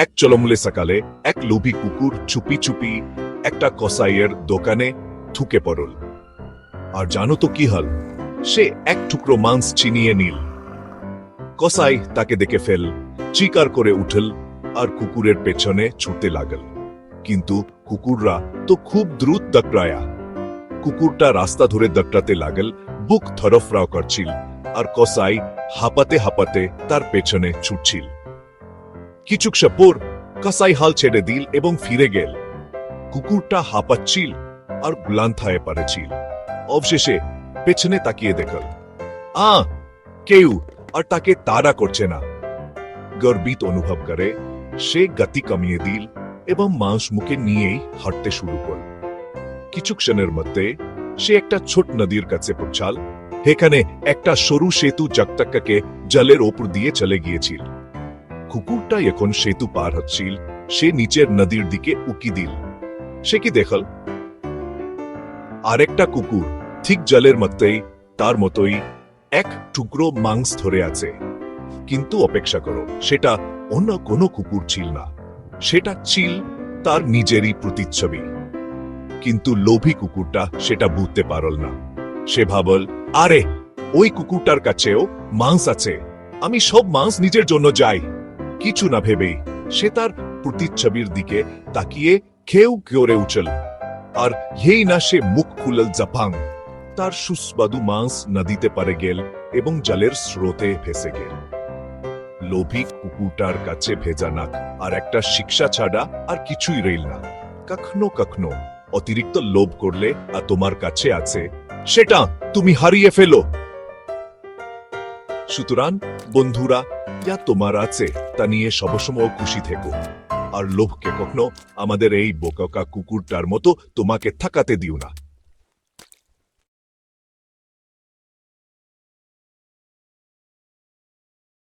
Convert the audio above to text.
এক চলমলে সকালে এক লোভী কুকুর চুপি চুপি একটা কসাইয়ের দোকানে ঢুকে পড়ল। আর জানো তো কি হল? সে এক টুকরো মাংস ছিনিয়ে নিল। কসাই তাকে দেখে ফেল, চিৎকার করে উঠল আর কুকুরের পেছনে ছুটতে লাগল। কিন্তু কুকুররা তো খুব দ্রুত দকড়ায়া। কুকুরটা রাস্তা ধরে দকড়াতে লাগল, বুক থরফরাও করছিল, আর কসাই হাঁপাতে হাঁপাতে তার পেছনে ছুটছিল। কিছুক্ষণ পর কসাই হাল ছেড়ে দিল এবং ফিরে গেল। কুকুরটা হাঁপাচ্ছিল আর ক্লান্ত হয়ে পড়েছিল। অবশেষে পেছনে তাকিয়ে দেখল কেউ আর তাকে তাড়া করছে না। গর্বিত অনুভব করে সে গতি কমিয়ে দিল এবং মাংস মুখে নিয়েই হাঁটতে শুরু করল। কিছুক্ষণের মধ্যে সে একটা ছোট নদীর কাছে পৌঁছাল। সেখানে একটা সরু সেতু জাকটাকে জলের ওপর দিয়ে চলে গিয়েছিল। কুকুরটা এখন সেতু পার হচ্ছিল। সে নিচের নদীর দিকে উকি দিল। সে কি দেখল? আরেকটা কুকুর ঠিক জলের মধ্যেই তার মতোই এক টুকরো মাংস ধরে আছে। কিন্তু অপেক্ষা করো, সেটা অন্য কোনো কুকুর ছিল না, সেটা ছিল তার নিজেরই প্রতিচ্ছবি। কিন্তু লোভী কুকুরটা সেটা বুঝতে পারল না। সে ভাবল, আরে ওই কুকুরটার কাছেও মাংস আছে, আমি সব মাংস নিজের জন্য যাই। কিছু না ভেবেই সে তার প্রতিচ্ছবির দিকে তাকিয়ে খেউ করে উঠল। আর এই না সে মুখ খুলল জাপাং, তার সুস্বাদু মাংস নদীতে পারে গেল এবং জলের স্রোতে ভেসে গেল। লোভী কুকুরটার কাছে ভেজা নাক আর একটা শিক্ষা ছাড়া আর কিছুই রইল না। কখনো কখনো অতিরিক্ত লোভ করলে আর তোমার কাছে আছে সেটা তুমি হারিয়ে ফেলো। সুতরাং বন্ধুরা, যা তোমার আছে তা নিয়ে সবসময় খুশি থেকো, আর লোভকে কখনো আমাদের এই বোকা কুকুরটার মতো তোমাকে ঠকাতে দিও না।